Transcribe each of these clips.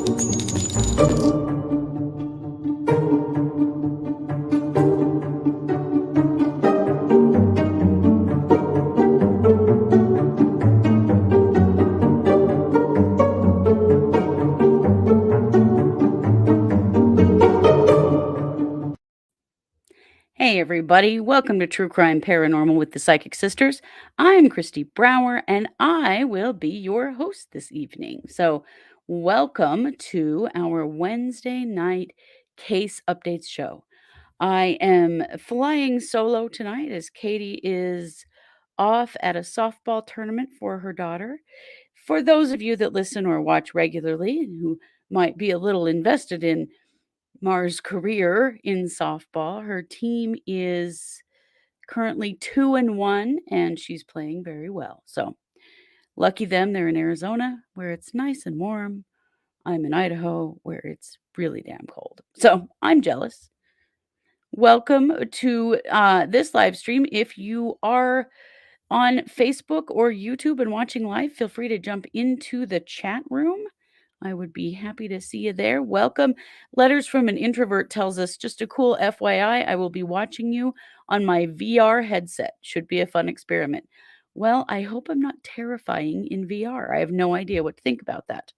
Hey, everybody. Welcome to True Crime Paranormal with the Psychic Sisters. I'm Christy Brower, and I will be your host this evening. So, welcome to our Wednesday night case updates show. I am flying solo tonight as Katie is off at a softball tournament for her daughter. For those of you that listen or watch regularly and who might be a little invested in Mars' career in softball, her team is currently 2-1 and she's playing very well. So, lucky them, they're in Arizona where it's nice and warm. I'm in Idaho where it's really damn cold. So, I'm jealous. Welcome to this live stream. If you are on Facebook or YouTube and watching live, feel free to jump into the chat room. I would be happy to see you there. Welcome. Letters from an Introvert tells us, just a cool FYI, I will be watching you on my VR headset. Should be a fun experiment. Well, I hope I'm not terrifying in VR. I have no idea what to think about that.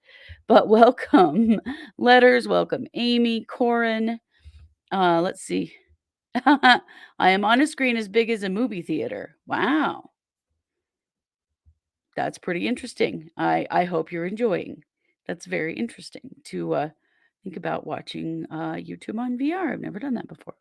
But welcome. Letters, welcome. Amy, Corin. Let's see. I am on a screen as big as a movie theater. Wow. That's pretty interesting. I hope you're enjoying. That's very interesting to think about watching YouTube on VR. I've never done that before.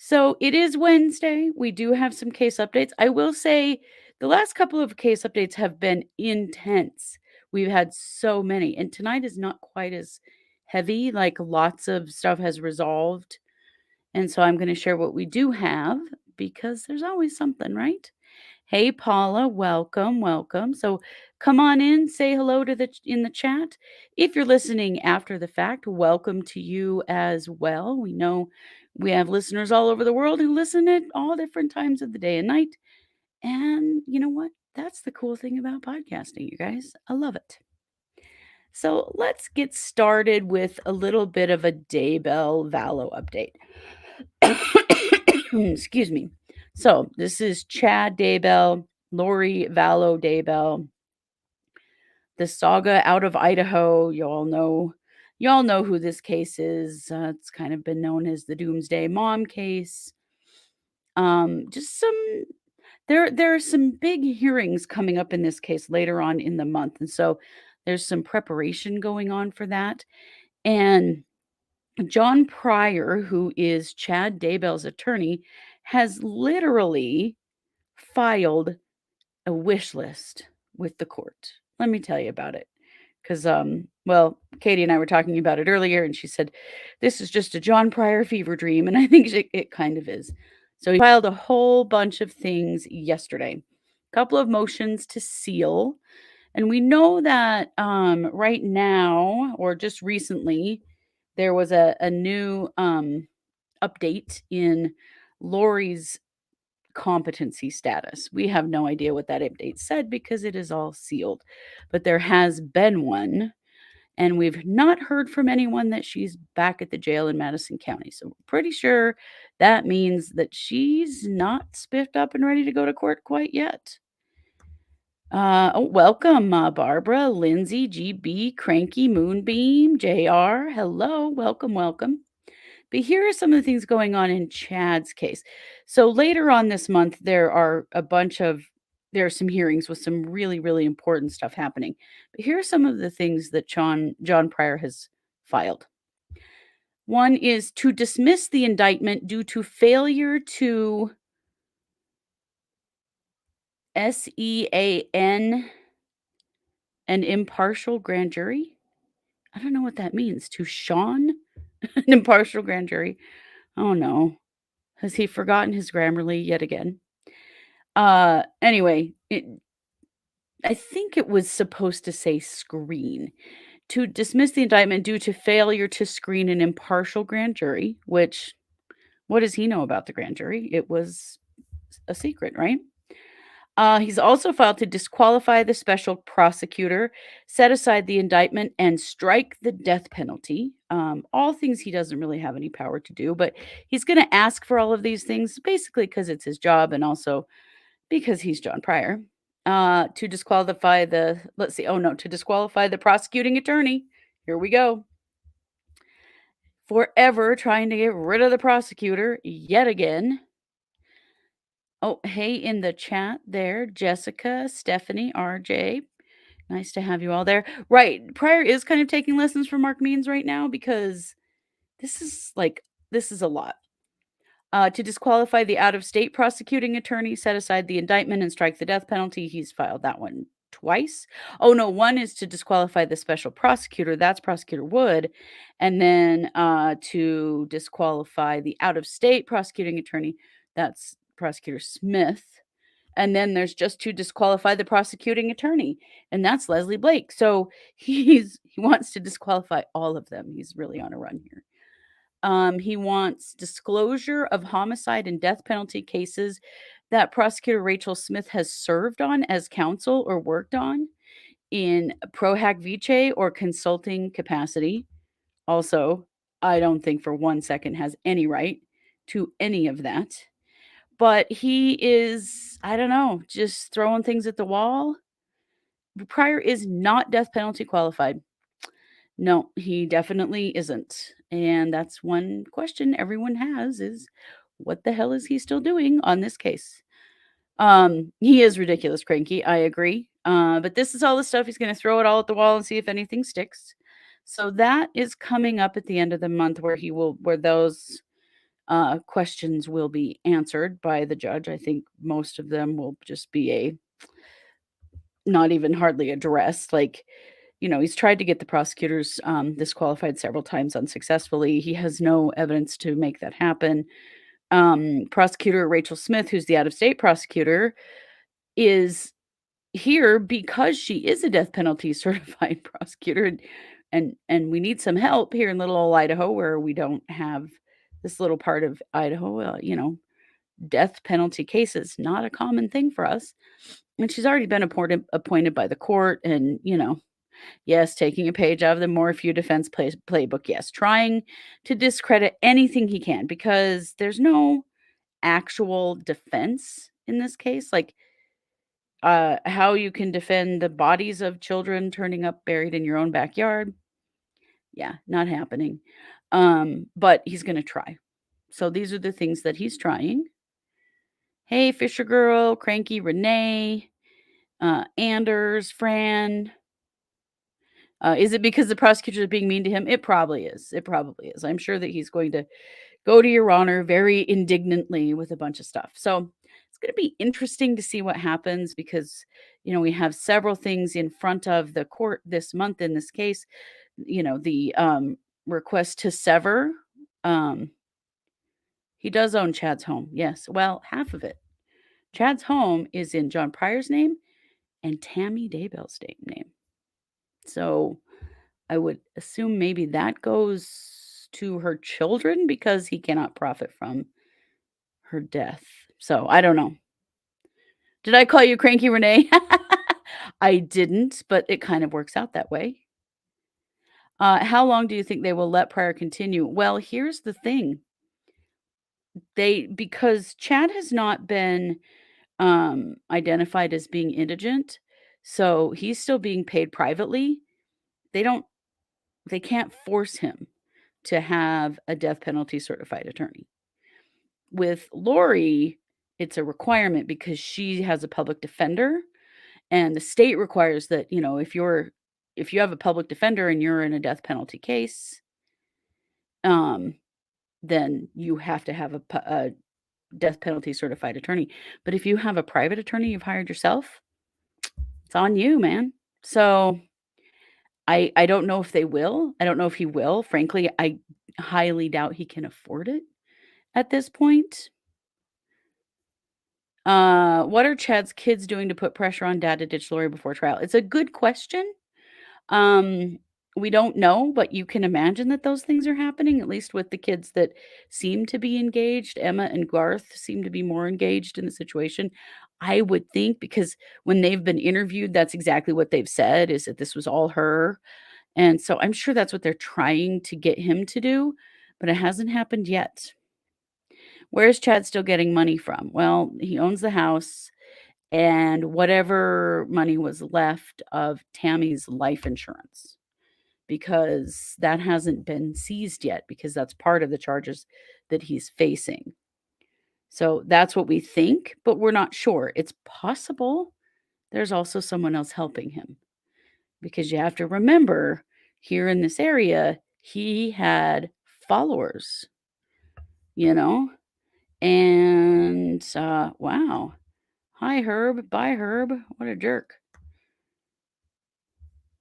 So it is Wednesday. We do have some case updates. I will say the last couple of case updates have been intense. We've had so many, and tonight is not quite as heavy. Like lots of stuff has resolved. And so I'm going to share what we do have because there's always something, right? Hey Paula, welcome, welcome. So come on in, say hello to in the chat. If you're listening after the fact, welcome to you as well. We know we have listeners all over the world who listen at all different times of the day and night. And you know what? That's the cool thing about podcasting, you guys. I love it. So let's get started with a little bit of a Daybell Vallow update. Excuse me. So this is Chad Daybell, Lori Vallow Daybell, the saga out of Idaho. Y'all know who this case is. It's kind of been known as the Doomsday Mom case. Just some there are some big hearings coming up in this case later on in the month, and so there's some preparation going on for that. And John Pryor, who is Chad Daybell's attorney, has literally filed a wish list with the court. Let me tell you about it. Because, well, Katie and I were talking about it earlier, and she said, this is just a John Pryor fever dream. And I think it kind of is. So he filed a whole bunch of things yesterday, a couple of motions to seal. And we know that right now, or just recently, there was a new update in Lori's competency status. We have no idea what that update said because it is all sealed. But there has been one, and we've not heard from anyone that she's back at the jail in Madison County. So we're pretty sure that means that she's not spiffed up and ready to go to court quite yet. Welcome, Barbara, Lindsay, GB, Cranky, Moonbeam, JR. Hello, welcome, welcome. But here are some of the things going on in Chad's case. So later on this month, there are some hearings with some really, really important stuff happening. But here are some of the things that John Pryor has filed. One is to dismiss the indictment due to failure to SEAN an impartial grand jury. I don't know what that means. To Sean an impartial grand jury. Oh no. Has he forgotten his Grammarly yet again? Anyway, I think it was supposed to say screen. To dismiss the indictment due to failure to screen an impartial grand jury, which, what does he know about the grand jury? It was a secret, right? He's also filed to disqualify the special prosecutor, set aside the indictment, and strike the death penalty. All things he doesn't really have any power to do, but he's going to ask for all of these things basically because it's his job and also because he's John Pryor. To disqualify the, let's see, oh no, to disqualify the prosecuting attorney. Here we go. Forever trying to get rid of the prosecutor yet again. Oh, hey, in the chat there, Jessica, Stephanie, RJ. Nice to have you all there. Right. Pryor is kind of taking lessons from Mark Means right now because this is like, this is a lot. To disqualify the out of state prosecuting attorney, set aside the indictment, and strike the death penalty. He's filed that one twice. Oh, no. One is to disqualify the special prosecutor. That's Prosecutor Wood. And then to disqualify the out of state prosecuting attorney. That's Prosecutor Smith. And then there's just to disqualify the prosecuting attorney, and that's Leslie Blake. So he wants to disqualify all of them. He's really on a run here. He wants disclosure of homicide and death penalty cases that prosecutor Rachel Smith has served on as counsel or worked on in pro hac vice or consulting capacity. Also, I don't think for 1 second has any right to any of that. But he is, I don't know, just throwing things at the wall. Pryor is not death penalty qualified. No, he definitely isn't. And that's one question everyone has is what the hell is he still doing on this case? He is ridiculous cranky, I agree. But this is all the stuff he's going to throw it all at the wall and see if anything sticks. So that is coming up at the end of the month where those questions will be answered by the judge. I think most of them will just be not even hardly addressed. Like, he's tried to get the prosecutors disqualified several times unsuccessfully. He has no evidence to make that happen. Prosecutor Rachel Smith, who's the out-of-state prosecutor, is here because she is a death penalty certified prosecutor, and we need some help here in little old Idaho, where we don't have this little part of Idaho. Death penalty cases not a common thing for us, and she's already been appointed by the court, and yes, taking a page out of the Morphew defense playbook. Yes, trying to discredit anything he can because there's no actual defense in this case. Like, how you can defend the bodies of children turning up buried in your own backyard. Yeah, not happening. But he's going to try. So these are the things that he's trying. Hey, Fisher Girl, Cranky Renee, Anders, Fran. Is it because the prosecutors are being mean to him? It probably is. It probably is. I'm sure that he's going to go to Your Honor very indignantly with a bunch of stuff. So it's going to be interesting to see what happens because, we have several things in front of the court this month in this case. The request to sever. He does own Chad's home. Yes. Well, half of it. Chad's home is in John Pryor's name and Tammy Daybell's name. So I would assume maybe that goes to her children because he cannot profit from her death. So I don't know. Did I call you Cranky Renee? I didn't, but it kind of works out that way. How long do you think they will let Pryor continue? Well, here's the thing. Because Chad has not been identified as being indigent, so he's still being paid privately. They can't force him to have a death penalty certified attorney. With Lori, it's a requirement because she has a public defender, and the state requires that, if you have a public defender and you're in a death penalty case, then you have to have a death penalty certified attorney. But if you have a private attorney you've hired yourself, it's on you, man. So I don't know if they will. I don't know if he will. Frankly, I highly doubt he can afford it at this point. What are Chad's kids doing to put pressure on dad to ditch Lori before trial? It's a good question. We don't know, but you can imagine that those things are happening, at least with the kids that seem to be engaged. Emma and Garth seem to be more engaged in the situation. I would think because when they've been interviewed, that's exactly what they've said is that this was all her, and so I'm sure that's what they're trying to get him to do, but it hasn't happened yet. Where's Chad still getting money from? Well, he owns the house and whatever money was left of Tammy's life insurance, because that hasn't been seized yet because that's part of the charges that he's facing. So that's what we think, but we're not sure. It's possible there's also someone else helping him because you have to remember here in this area, he had followers, you know? And wow. Hi, Herb. Bye, Herb. What a jerk.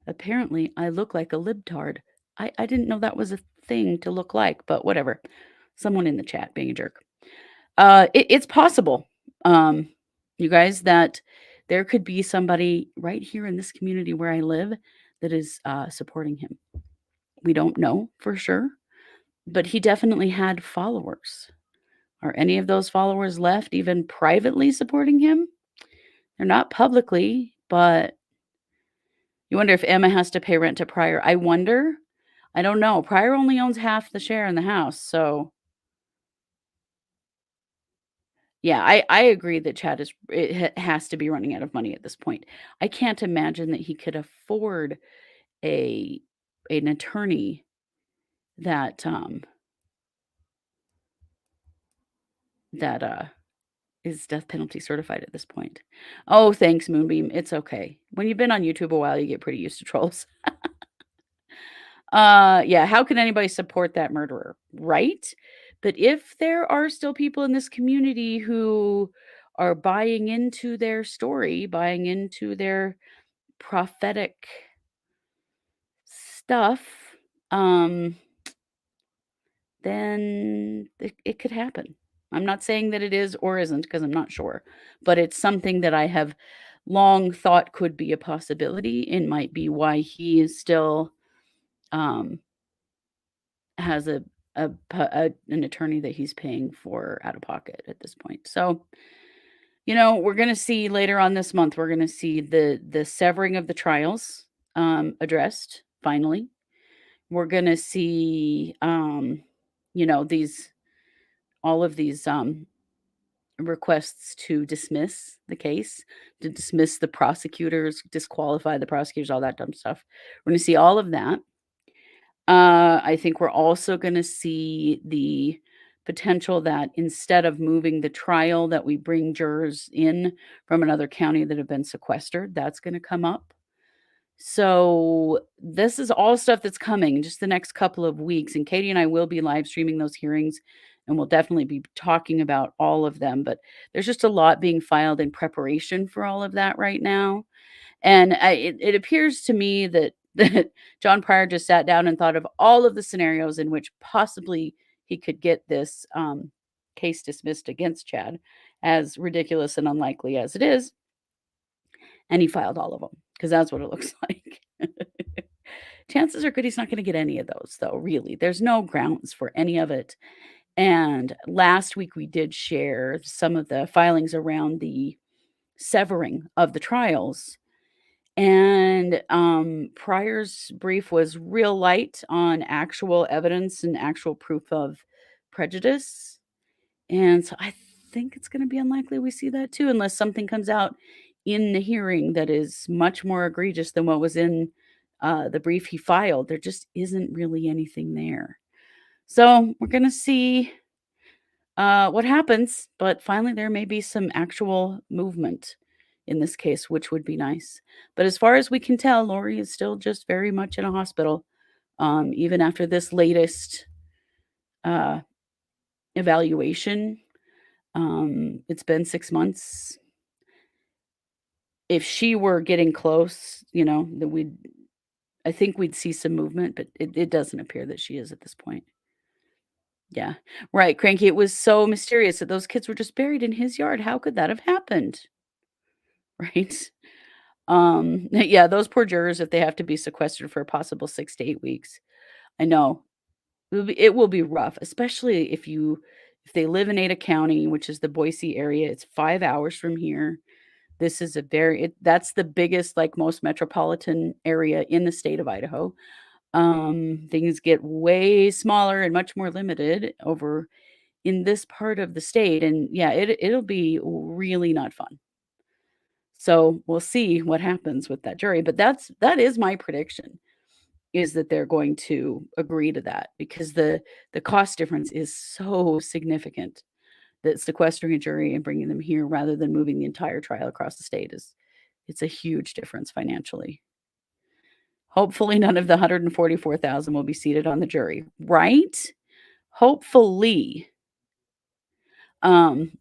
Apparently, I look like a libtard. I didn't know that was a thing to look like, but whatever. Someone in the chat being a jerk. It's possible, um, you guys, that there could be somebody right here in this community where I live that is supporting him. We don't know for sure, but he definitely had followers. Are any of those followers left even privately supporting him? They're not publicly, but you wonder if Emma has to pay rent to Pryor. I wonder. I don't know. Pryor only owns half the share in the house, so yeah, I agree that Chad is has to be running out of money at this point. I can't imagine that he could afford a an attorney that that is death penalty certified at this point. Oh, thanks, Moonbeam. It's okay. When you've been on YouTube a while, you get pretty used to trolls. Yeah, how can anybody support that murderer, right? But if there are still people in this community who are buying into their story, buying into their prophetic stuff, um, then it could happen. I'm not saying that it is or isn't because I'm not sure, but it's something that I have long thought could be a possibility and might be why he is still um, has an attorney that he's paying for out of pocket at this point. So, we're gonna see later on this month, we're gonna see the severing of the trials addressed finally. We're gonna see these all of these requests to dismiss the case, to dismiss the prosecutors, disqualify the prosecutors, all that dumb stuff. We're gonna see all of that. I think we're also gonna see the potential that instead of moving the trial, that we bring jurors in from another county that have been sequestered. That's gonna come up. So, this is all stuff that's coming in just the next couple of weeks, and Katie and I will be live streaming those hearings, and we'll definitely be talking about all of them, but there's just a lot being filed in preparation for all of that right now. And it appears to me that that John Pryor just sat down and thought of all of the scenarios in which possibly he could get this case dismissed against Chad, as ridiculous and unlikely as it is, and he filed all of them because that's what it looks like. Chances are good he's not going to get any of those, though. Really, there's no grounds for any of it. And last week we did share some of the filings around the severing of the trials. And, Pryor's brief was real light on actual evidence and actual proof of prejudice, and so I think it's gonna be unlikely we see that too, unless something comes out in the hearing that is much more egregious than what was in, the brief he filed. There just isn't really anything there. So, we're gonna see what happens, but finally there may be some actual movement in this case, which would be nice. But as far as we can tell, Lori is still just very much in a hospital, even after this latest uh, evaluation. It's been 6 months. If she were getting close, that I think we'd see some movement, but it doesn't appear that she is at this point. Yeah. Right, Cranky, it was so mysterious that those kids were just buried in his yard. How could that have happened? Right? Yeah, those poor jurors, if they have to be sequestered for a possible 6 to 8 weeks. I know. It will be rough, especially If they live in Ada County, which is the Boise area, it's 5 hours from here. This is a very that's the biggest, like, most metropolitan area in the state of Idaho. Things get way smaller and much more limited over in this part of the state, and yeah, it'll be really not fun. So, we'll see what happens with that jury, but that is my prediction, is that they're going to agree to that because the cost difference is so significant that sequestering a jury and bringing them here rather than moving the entire trial across the state is it's a huge difference financially. Hopefully, none of the 144,000 will be seated on the jury, right? Hopefully. Um,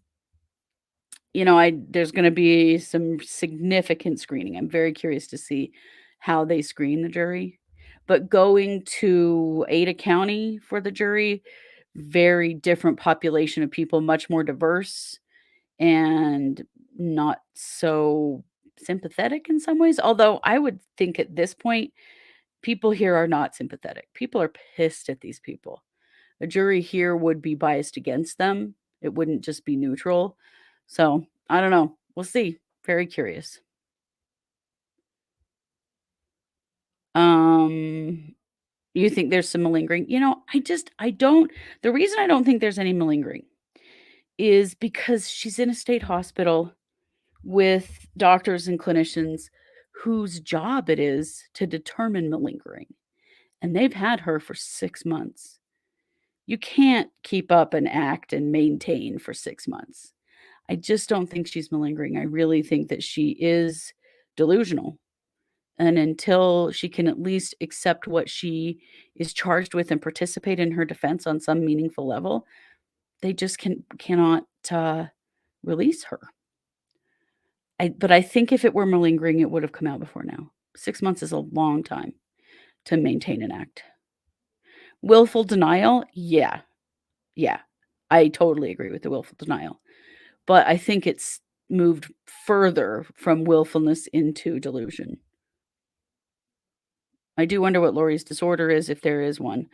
I there's gonna be some significant screening. I'm very curious to see how they screen the jury. But going to Ada County for the jury, very different population of people, much more diverse and not so sympathetic in some ways. Although I would think at this point, people here are not sympathetic. People are pissed at these people. A jury here would be biased against them. It wouldn't just be neutral. So, I don't know. We'll see. Very curious. Um, you think there's some malingering? I don't the reason I don't think there's any malingering is because she's in a state hospital with doctors and clinicians whose job it is to determine malingering, and they've had her for 6 months. You can't keep up an act and maintain for 6 months. I just don't think she's malingering. I really think that she is delusional, and until she can at least accept what she is charged with and participate in her defense on some meaningful level, they just cannot, release her. But I think if it were malingering, it would have come out before now. 6 months is a long time to maintain an act. Willful denial? Yeah, yeah. I totally agree with the willful denial, but I think it's moved further from willfulness into delusion. I do wonder what Lori's disorder is, if there is one.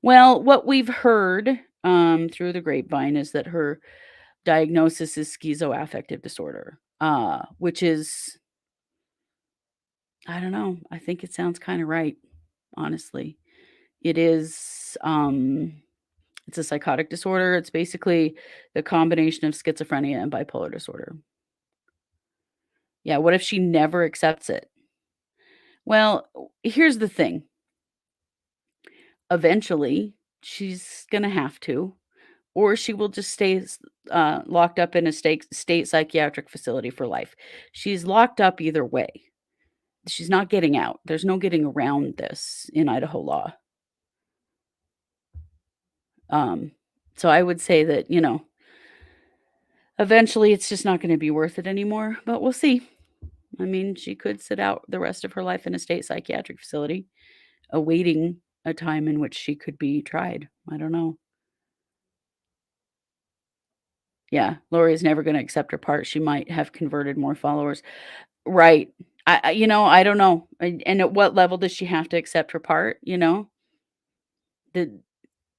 Well, what we've heard, through the grapevine is that her diagnosis is schizoaffective disorder, which is I don't know, I think it sounds kinda right, honestly. It is, it's a psychotic disorder. It's basically the combination of schizophrenia and bipolar disorder. Yeah, what if she never accepts it? Well, here's the thing. Eventually, she's gonna have to, or she will just stay locked up in a state psychiatric facility for life. She's locked up either way. She's not getting out. There's no getting around this in Idaho law. Um, so I would say that, eventually it's just not gonna be worth it anymore, but we'll see. I mean, she could sit out the rest of her life in a state psychiatric facility, awaiting a time in which she could be tried. I don't know. Yeah, Lori is never gonna accept her part. She might have converted more followers. Right. I don't know. And at what level does she have to accept her part, you know? The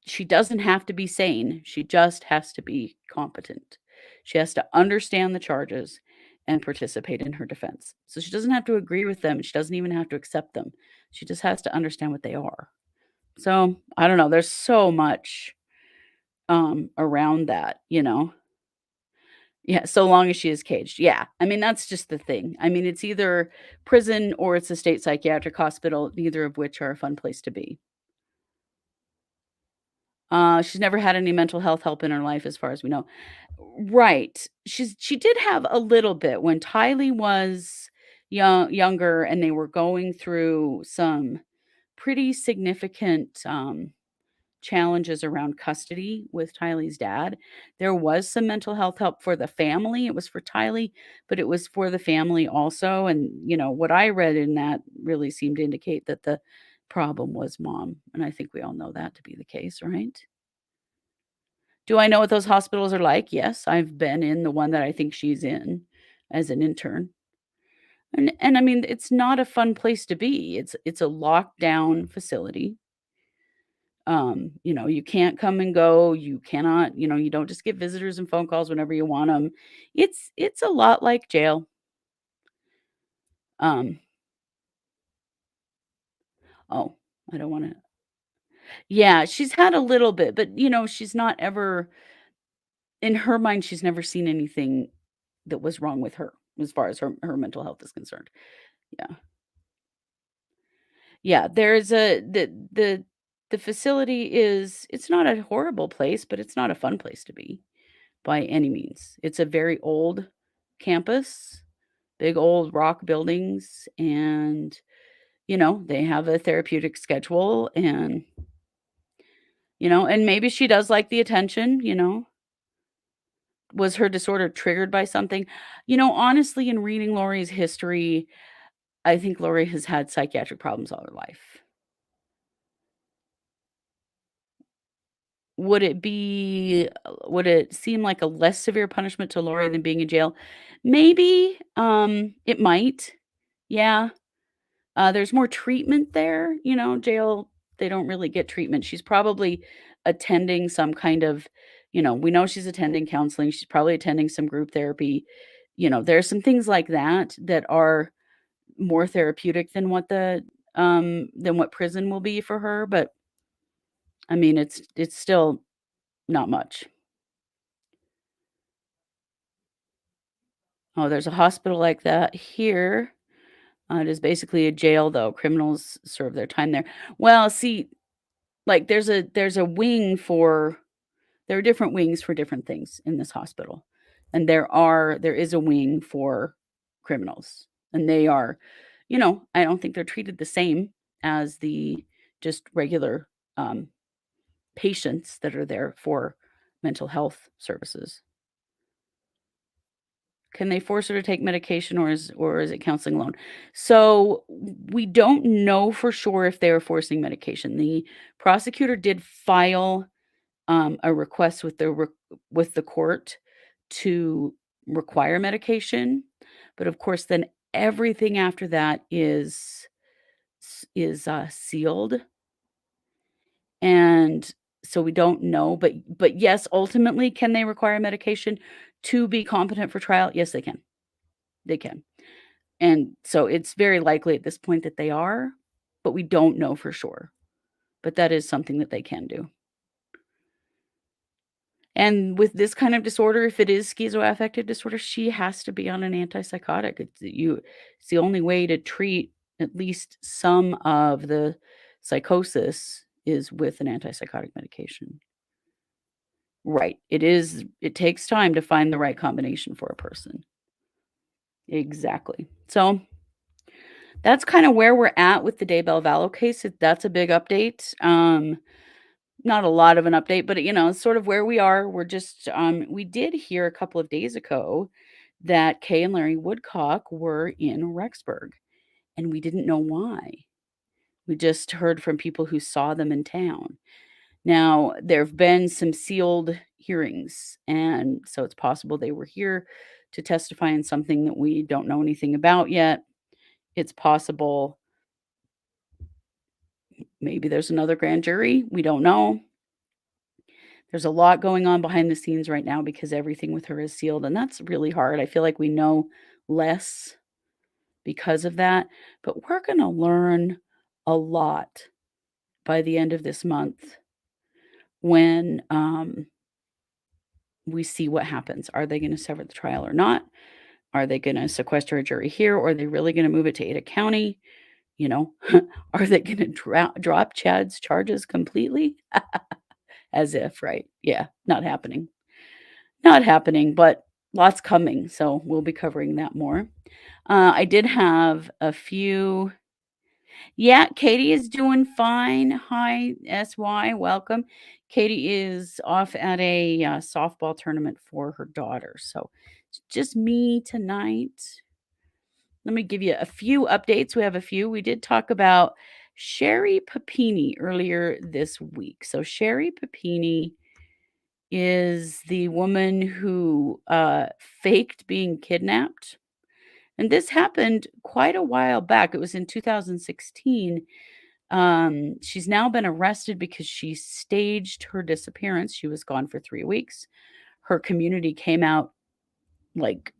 She doesn't have to be sane. She just has to be competent. She has to understand the charges and participate in her defense. So she doesn't have to agree with them. She doesn't even have to accept them. She just has to understand what they are. So, I don't know. There's so much around that, you know? Yeah, so long as she is caged. Yeah. I mean, that's just the thing. I mean, it's either prison or it's a state psychiatric hospital, neither of which are a fun place to be. She's never had any mental health help in her life as far as we know. Right. She did have a little bit when Tylee was younger and they were going through some pretty significant challenges around custody with Tylee's dad. There was some mental health help for the family. It was for Tylee, but it was for the family also. And, what I read in that really seemed to indicate that the problem was mom. And I think we all know that to be the case, right? Do I know what those hospitals are like? Yes, I've been in the one that I think she's in as an intern. And I mean, it's not a fun place to be. It's a locked down facility. You can't come and go, you cannot, you don't just get visitors and phone calls whenever you want them. It's a lot like jail. Um, oh, I don't wanna. Yeah, she's had a little bit, but, she's not ever in her mind, she's never seen anything that was wrong with her as far as her mental health is concerned. Yeah. Yeah, there's a the facility it's not a horrible place, but it's not a fun place to be by any means. It's a very old campus, big old rock buildings, and, they have a therapeutic schedule and maybe she does like the attention. Was her disorder triggered by something? Honestly, in reading Lori's history, I think Lori has had psychiatric problems all her life. Would it seem like a less severe punishment to Lori than being in jail? Maybe, it might. Yeah. There's more treatment there, jail, they don't really get treatment. She's probably attending some kind of we know she's attending counseling, she's probably attending some group therapy. There's some things like that that are more therapeutic than what prison will be for her, but, I mean, it's still not much. Oh, there's a hospital like that here. It is basically a jail, though. Criminals serve their time there. Well, see, like, there's a wing for there are different wings for different things in this hospital, and there is a wing for criminals, and I don't think they're treated the same as the just regular, um, patients that are there for mental health services. Can they force her to take medication, or is it counseling alone? So, we don't know for sure if they are forcing medication. The prosecutor did file, a request with the court to require medication, but, of course, then everything after that sealed, and so we don't know, but yes, ultimately, can they require medication to be competent for trial? Yes, they can. They can. And so it's very likely at this point that they are, but we don't know for sure. But that is something that they can do. And with this kind of disorder, if it is schizoaffective disorder, she has to be on an antipsychotic. It's the only way to treat at least some of the psychosis is with an antipsychotic medication. Right. It takes time to find the right combination for a person. Exactly. So that's kinda where we're at with the Daybell Vallow case. That's a big update. Not a lot of an update, but, it's sort of where we are. We did hear a couple of days ago that Kay and Larry Woodcock were in Rexburg, and we didn't know why. We just heard from people who saw them in town. Now, there've been some sealed hearings, and so it's possible they were here to testify in something that we don't know anything about yet. It's possible maybe there's another grand jury, we don't know. There's a lot going on behind the scenes right now because everything with her is sealed, and that's really hard. I feel like we know less because of that, but we're gonna learn a lot by the end of this month when, we see what happens. Are they gonna sever the trial or not? Are they gonna sequester a jury here, or are they really gonna move it to Ada County? You know? Are they gonna drop Chad's charges completely? As if, right? Yeah, not happening. Not happening, but lots coming, so we'll be covering that more. I did have a few. Yeah, Katie is doing fine. Hi, SY, welcome. Katie is off at a, softball tournament for her daughter, so it's just me tonight. Let me give you a few updates. We have a few. We did talk about Sherri Papini earlier this week. So Sherri Papini is the woman who, faked being kidnapped, and this happened quite a while back. It was in 2016. She's now been arrested because she staged her disappearance. She was gone for 3 weeks. Her community came out, like,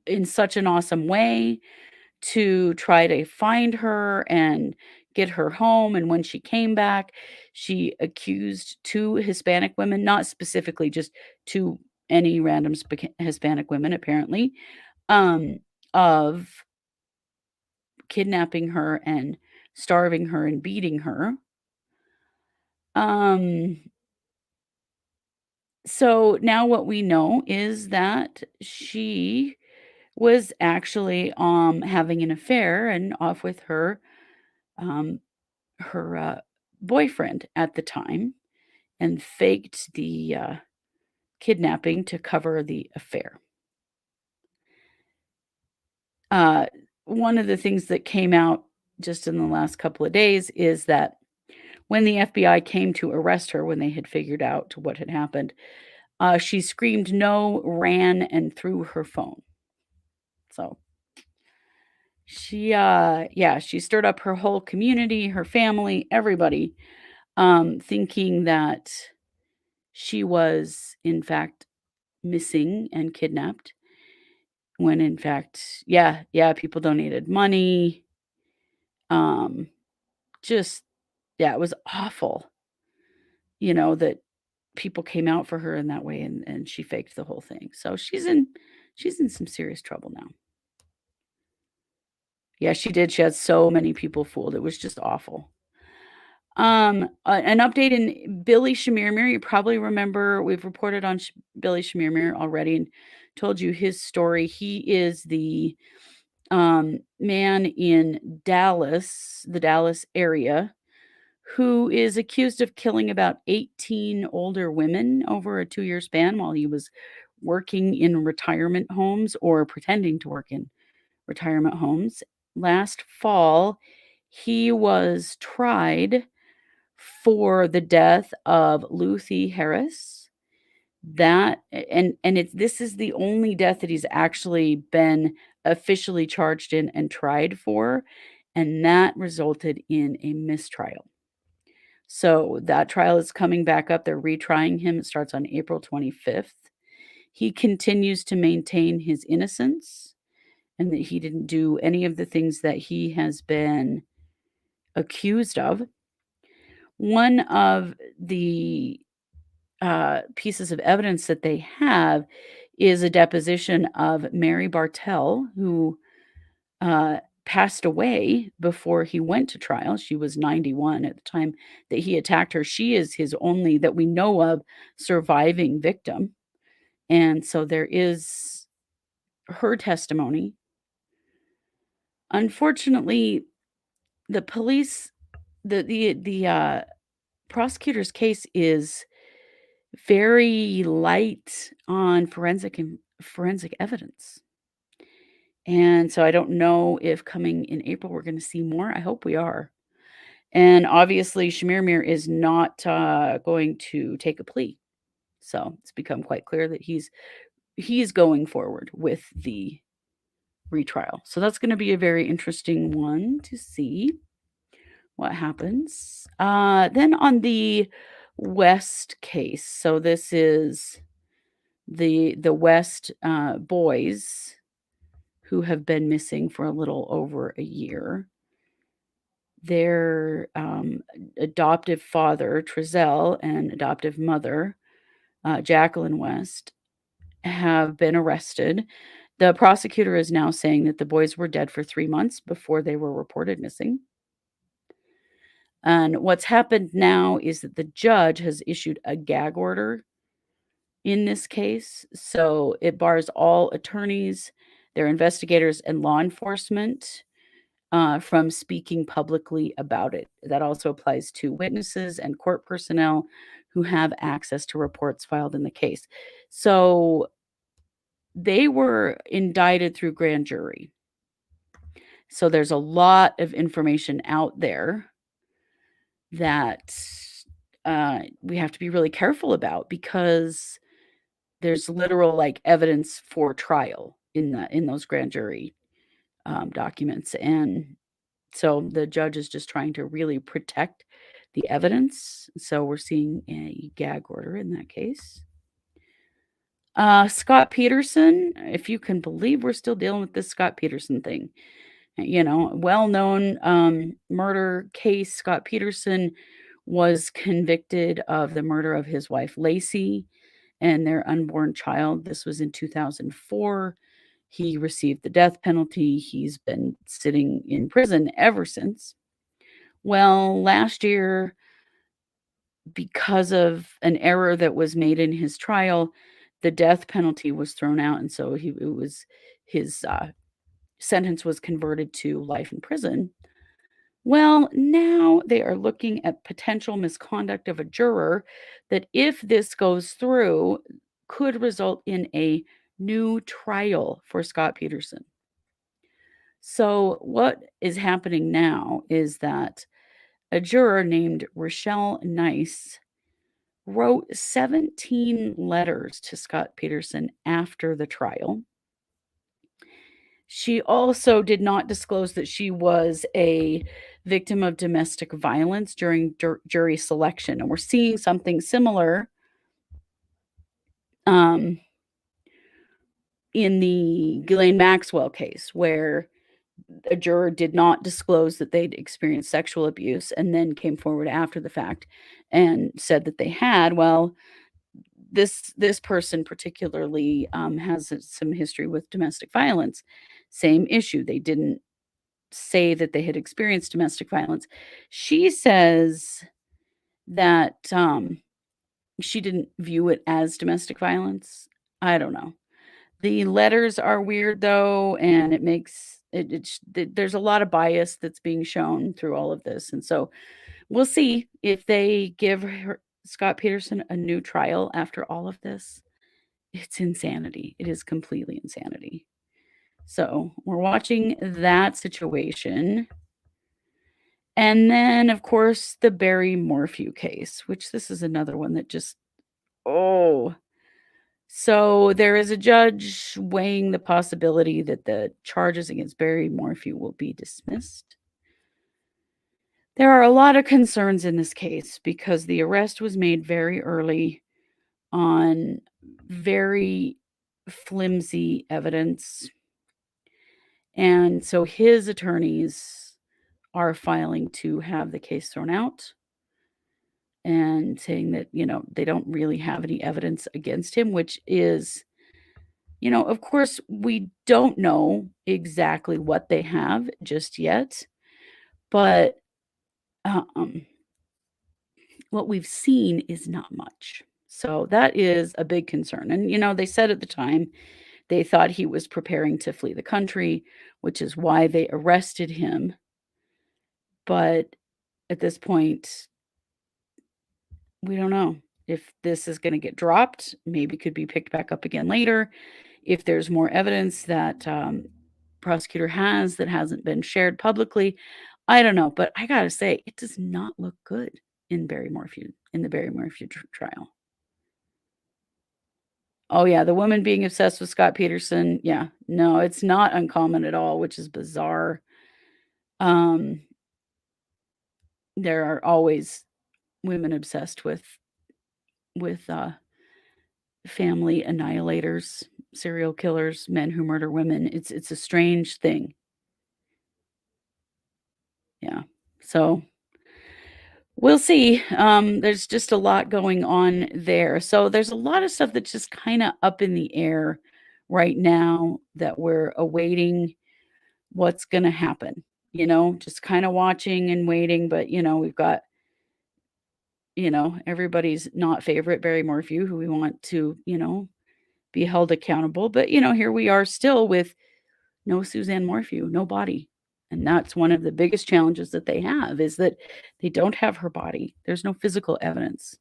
in such an awesome way to try to find her and get her home, and when she came back, she accused 2 Hispanic women, not specifically just 2 any random Hispanic women apparently, um, of kidnapping her and starving her and beating her. Um, so now what we know is that she was actually, having an affair and off with um, her boyfriend at the time and faked the, kidnapping to cover the affair. Uh, One of the things that came out just in the last couple of days is that when the FBI came to arrest her, when they had figured out what had happened, she screamed no, ran, and threw her phone. So she stirred up her whole community, her family, everybody, thinking that she was in fact missing and kidnapped when in fact, yeah, people donated money. Um, just yeah, it was awful, that people came out for her in that way and she faked the whole thing. So she's in some serious trouble now. Yeah, she did. She had so many people fooled. It was just awful. An update in Billy Chemirmir. You probably remember we've reported on Billy Chemirmir already and told you his story. He is the man in Dallas, the Dallas area, who is accused of killing about 18 older women over a 2-year span while he was working in retirement homes or pretending to work in retirement homes. Last fall, he was tried for the death of Luthi Harris. That and it's this is the only death that he's actually been officially charged in and tried for, and that resulted in a mistrial. So that trial is coming back up. They're retrying him. It starts on April 25th. He continues to maintain his innocence and that he didn't do any of the things that he has been accused of. One of the pieces of evidence that they have is a deposition of Mary Bartell, who passed away before he went to trial. She was 91 at the time that he attacked her. She is his only, that we know of, surviving victim. And so there is her testimony. Unfortunately, the police, the prosecutor's case is very light on forensic evidence. And so I don't know if coming in April we're gonna see more. I hope we are. And obviously, Chemirmir is not, going to take a plea. So it's become quite clear that he's going forward with the retrial. So that's gonna be a very interesting one to see what happens. Then on the West case, so this is the West, boys who have been missing for a little over a year. Their, adoptive father, Trezell, and adoptive mother, Jacqueline West, have been arrested. The prosecutor is now saying that the boys were dead for 3 months before they were reported missing. And what's happened now is that the judge has issued a gag order in this case, so it bars all attorneys, their investigators, and law enforcement from speaking publicly about it. That also applies to witnesses and court personnel who have access to reports filed in the case. So they were indicted through grand jury. So there's a lot of information out there that we have to be really careful about because there's literal like evidence for trial in those grand jury documents, and So the judge is just trying to really protect the evidence. So we're seeing a gag order in that case. Scott Peterson, if you can believe we're still dealing with this Scott Peterson thing. Well-known murder case. Scott Peterson was convicted of the murder of his wife Lacey and their unborn child. This was in 2004. He received the death penalty. He's been sitting in prison ever since. Well, last year, because of an error that was made in his trial, the death penalty was thrown out, and so his sentence was converted to life in prison. Well, now they are looking at potential misconduct of a juror that, if this goes through, could result in a new trial for Scott Peterson. So, what is happening now is that a juror named Rochelle Nice wrote 17 letters to Scott Peterson after the trial. She also did not disclose that she was a victim of domestic violence during jury selection, and we're seeing something similar um, in the Ghislaine Maxwell case, where a juror did not disclose that they'd experienced sexual abuse and then came forward after the fact and said that they had. Well, this person particularly has some history with domestic violence. Same issue. They didn't say that they had experienced domestic violence. She says that she didn't view it as domestic violence. I don't know. The letters are weird though, and it makes there's a lot of bias that's being shown through all of this. And so we'll see if they give Scott Peterson a new trial after all of this. It's insanity. It is completely insanity. So we're watching that situation. And then, of course, the Barry Morphew case, which this is another one that just, oh. So there is a judge weighing the possibility that the charges against Barry Morphew will be dismissed. There are a lot of concerns in this case because the arrest was made very early on very flimsy evidence. And so his attorneys are filing to have the case thrown out and saying that, they don't really have any evidence against him, which is, of course, we don't know exactly what they have just yet, but what we've seen is not much. So that is a big concern. And, they said at the time they thought he was preparing to flee the country, which is why they arrested him. But at this point, we don't know if this is going to get dropped. Maybe could be picked back up again later. If there's more evidence that prosecutor has that hasn't been shared publicly, I don't know. But I gotta say, it does not look good in the Barry Morphew trial. Oh yeah, the woman being obsessed with Scott Peterson. Yeah, no, it's not uncommon at all, which is bizarre. Um, there are always women obsessed with family annihilators, serial killers, men who murder women. It's a strange thing. Yeah. So we'll see. There's just a lot going on there. So there's a lot of stuff that's just kind of up in the air right now that we're awaiting what's going to happen. Just kind of watching and waiting. But we've got everybody's not favorite Barry Morphew, who we want to be held accountable. But here we are still with no Suzanne Morphew, no body. And that's one of the biggest challenges that they have, is that they don't have her body. There's no physical evidence.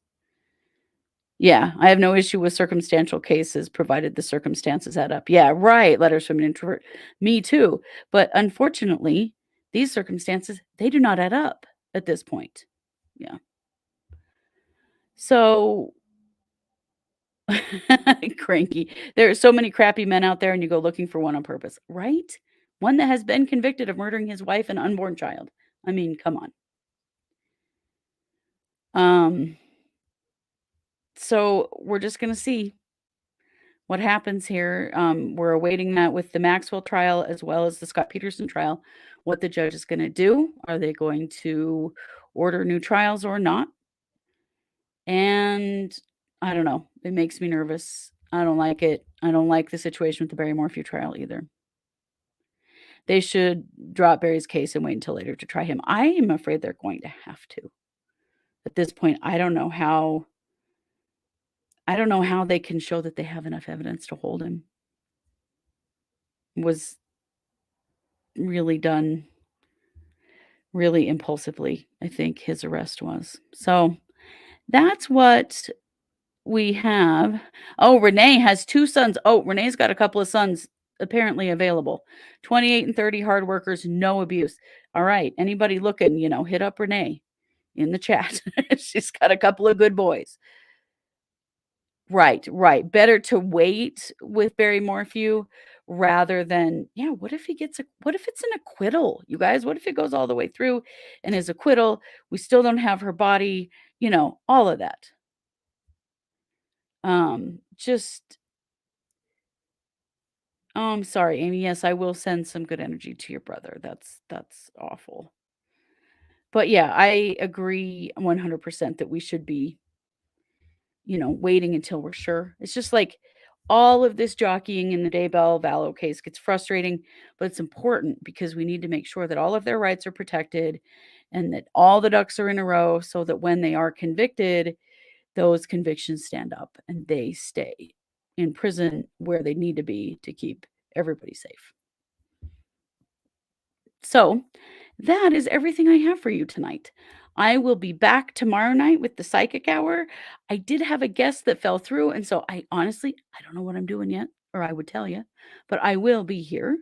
Yeah, I have no issue with circumstantial cases, provided the circumstances add up. Yeah, right. Letters from an introvert. Me too. But unfortunately, these circumstances, they do not add up at this point. Yeah. So cranky. There are so many crappy men out there, and you go looking for one on purpose, right? One that has been convicted of murdering his wife and unborn child. I mean, come on. So we're just gonna see what happens here. We're awaiting that with the Maxwell trial as well as the Scott Peterson trial, what the judge is gonna do. Are they going to order new trials or not? And I don't know. It makes me nervous. I don't like it. I don't like the situation with the Barry Morphew trial either. They should drop Barry's case and wait until later to try him. I am afraid they're going to have to. At this point, I don't know how they can show that they have enough evidence to hold him. Was really done really impulsively, I think his arrest was. So, that's what we have. Oh, Renee has 2 sons. Oh, Renee's got a couple of sons apparently available. 28 and 30 hard workers, no abuse. All right, anybody looking, hit up Renee in the chat. She's got a couple of good boys. Right, right. Better to wait with Barry Morphew rather than what if what if it's an acquittal, you guys? What if it goes all the way through and is acquittal? We still don't have her body, all of that. Just Oh, I'm sorry, Amy. Yes, I will send some good energy to your brother. That's awful. But yeah, I agree 100% that we should be, waiting until we're sure. It's just like all of this jockeying in the Daybell Vallow case gets frustrating, but it's important because we need to make sure that all of their rights are protected and that all the ducks are in a row so that when they are convicted, those convictions stand up and they stay in prison where they need to be to keep everybody safe. So, that is everything I have for you tonight. I will be back tomorrow night with the psychic hour. I did have a guest that fell through, and so I don't know what I'm doing yet, or I would tell you, but I will be here,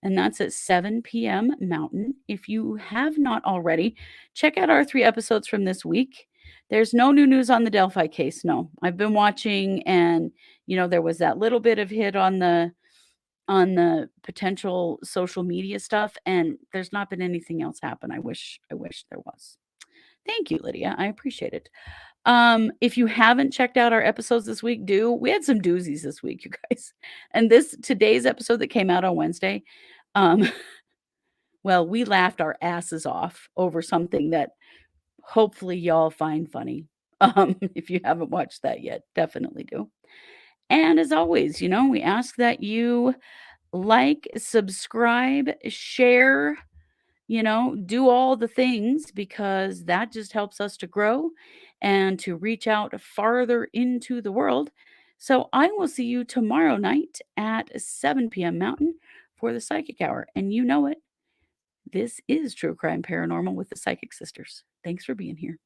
and that's at 7 p.m. Mountain. If you have not already, check out our 3 episodes from this week. There's no new news on the Delphi case. No, I've been watching, and there was that little bit of hit on the potential social media stuff, and there's not been anything else happen. I wish there was. Thank you, Lydia. I appreciate it. If you haven't checked out our episodes this week, do. We had some doozies this week, you guys. And today's episode that came out on Wednesday, well, we laughed our asses off over something that hopefully y'all find funny. If you haven't watched that yet, definitely do. And as always, we ask that you like, subscribe, share, do all the things because that just helps us to grow and to reach out farther into the world. So I will see you tomorrow night at 7 p.m. Mountain for the Psychic Hour. And you know it. This is True Crime Paranormal with the Psychic Sisters. Thanks for being here.